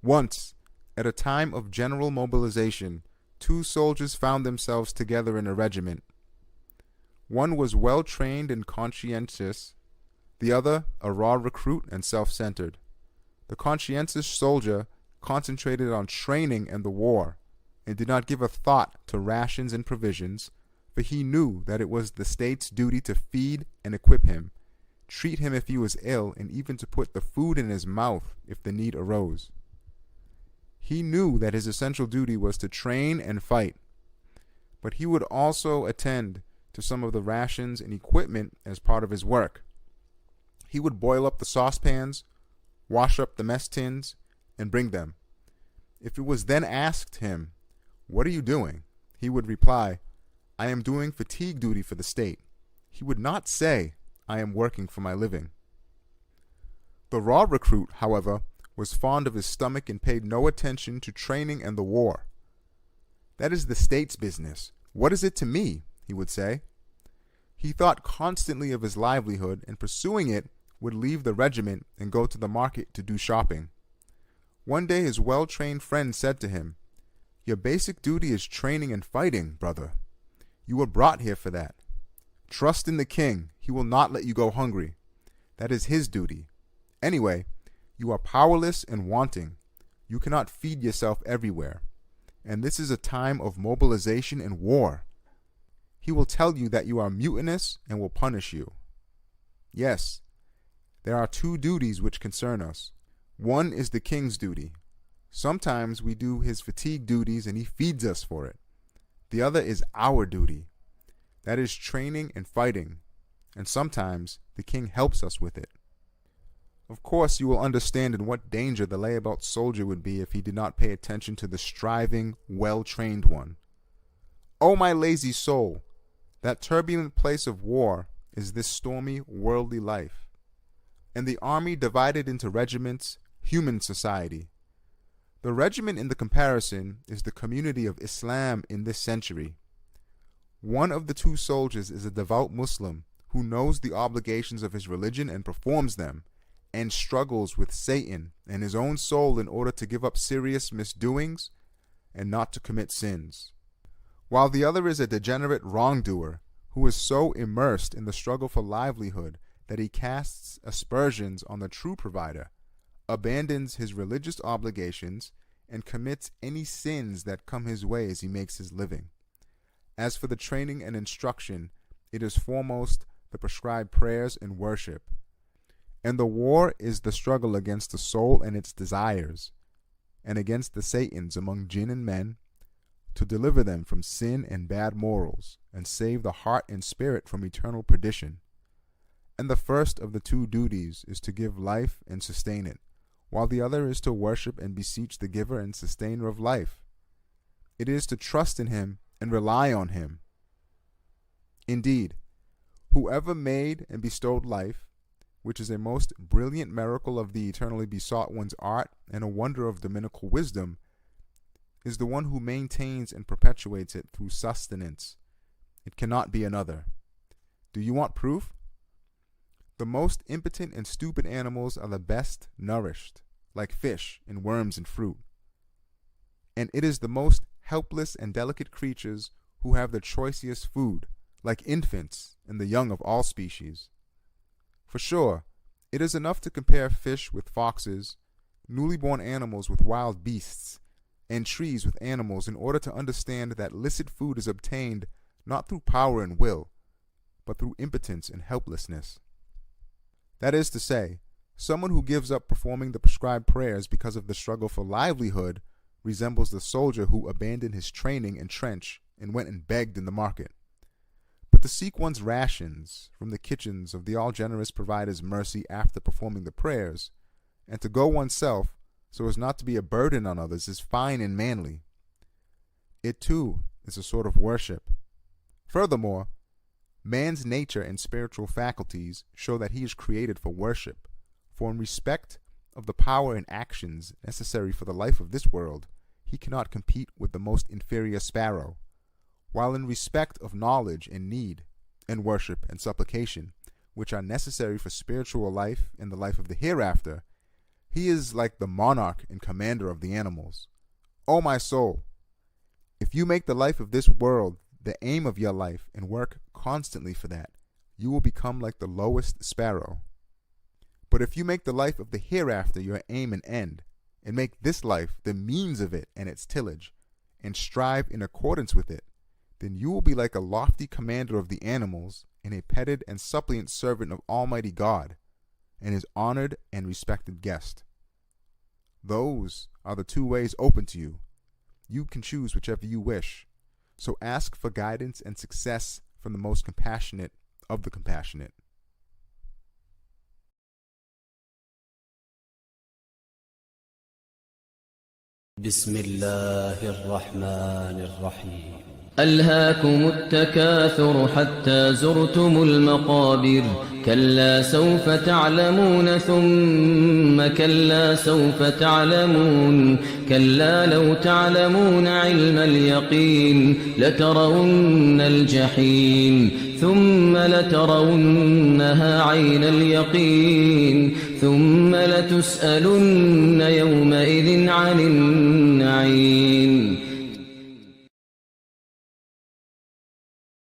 Once, at a time of general mobilization, two soldiers found themselves together in a regiment. One was well trained and conscientious, the other a raw recruit and self-centered. The conscientious soldier concentrated on training and the war, and did not give a thought to rations and provisions, for he knew that it was the state's duty to feed and equip him, treat him if he was ill, and even to put the food in his mouth if the need arose. He knew that his essential duty was to train and fight, but he would also attend to some of the rations and equipment as part of his work. He would boil up the saucepans, wash up the mess tins, and bring them. If it was then asked him, "What are you doing?" he would reply, "I am doing fatigue duty for the state." He would not say, "I am working for my living." The raw recruit, however, was fond of his stomach and paid no attention to training and the war. "That is the state's business. What is it to me?" he would say. He thought constantly of his livelihood, and pursuing it would leave the regiment and go to the market to do shopping. One day his well-trained friend said to him, "Your basic duty is training and fighting, brother. You were brought here for that. Trust in the king. He will not let you go hungry. That is his duty. Anyway, you are powerless and wanting. You cannot feed yourself everywhere. And this is a time of mobilization and war. He will tell you that you are mutinous and will punish you." Yes, there are two duties which concern us. One is the king's duty. Sometimes we do his fatigue duties and he feeds us for it. The other is our duty. That is training and fighting. And sometimes the king helps us with it. Of course, you will understand in what danger the layabout soldier would be if he did not pay attention to the striving, well-trained one. Oh, my lazy soul! That turbulent place of war is this stormy, worldly life. And the army divided into regiments, human society. The regiment in the comparison is the community of Islam in this century. One of the two soldiers is a devout Muslim who knows the obligations of his religion and performs them, and struggles with Satan and his own soul in order to give up serious misdoings and not to commit sins. While the other is a degenerate wrongdoer who is so immersed in the struggle for livelihood that he casts aspersions on the true provider, abandons his religious obligations, and commits any sins that come his way as he makes his living. As for the training and instruction, it is foremost the prescribed prayers and worship. And the war is the struggle against the soul and its desires, and against the Satans among jinn and men, to deliver them from sin and bad morals, and save the heart and spirit from eternal perdition. And the first of the two duties is to give life and sustain it, while the other is to worship and beseech the giver and sustainer of life. It is to trust in him and rely on him. Indeed, whoever made and bestowed life, which is a most brilliant miracle of the eternally besought one's art and a wonder of dominical wisdom, is the one who maintains and perpetuates it through sustenance. It cannot be another. Do you want proof? The most impotent and stupid animals are the best nourished, like fish and worms and fruit. And it is the most helpless and delicate creatures who have the choicest food, like infants and the young of all species. For sure, it is enough to compare fish with foxes, newly born animals with wild beasts, and trees with animals in order to understand that licit food is obtained not through power and will, but through impotence and helplessness. That is to say, someone who gives up performing the prescribed prayers because of the struggle for livelihood resembles the soldier who abandoned his training and trench and went and begged in the market. But to seek one's rations from the kitchens of the all-generous provider's mercy after performing the prayers, and to go oneself so as not to be a burden on others, is fine and manly. It too is a sort of worship. Furthermore, man's nature and spiritual faculties show that he is created for worship, for in respect of the power and actions necessary for the life of this world, he cannot compete with the most inferior sparrow, while in respect of knowledge and need, and worship and supplication, which are necessary for spiritual life and the life of the hereafter, He is like the monarch and commander of the animals. O my soul, if you make the life of this world the aim of your life and work constantly for that, you will become like the lowest sparrow. But if you make the life of the hereafter your aim and end, and make this life the means of it and its tillage, and strive in accordance with it, then you will be like a lofty commander of the animals and a petted and suppliant servant of Almighty God, and his honored and respected guest. Those are the two ways open to you. You can choose whichever you wish. So ask for guidance and success from the most compassionate of the compassionate. بسم الله الرحمن الرحيم ألهاكم التكاثر حتى زرتم المقابر كلا سوف تعلمون ثم كلا سوف تعلمون كلا لو تعلمون علم اليقين لترون الجحيم ثم لترونها عين اليقين ثم لتسألن يومئذ عن النعيم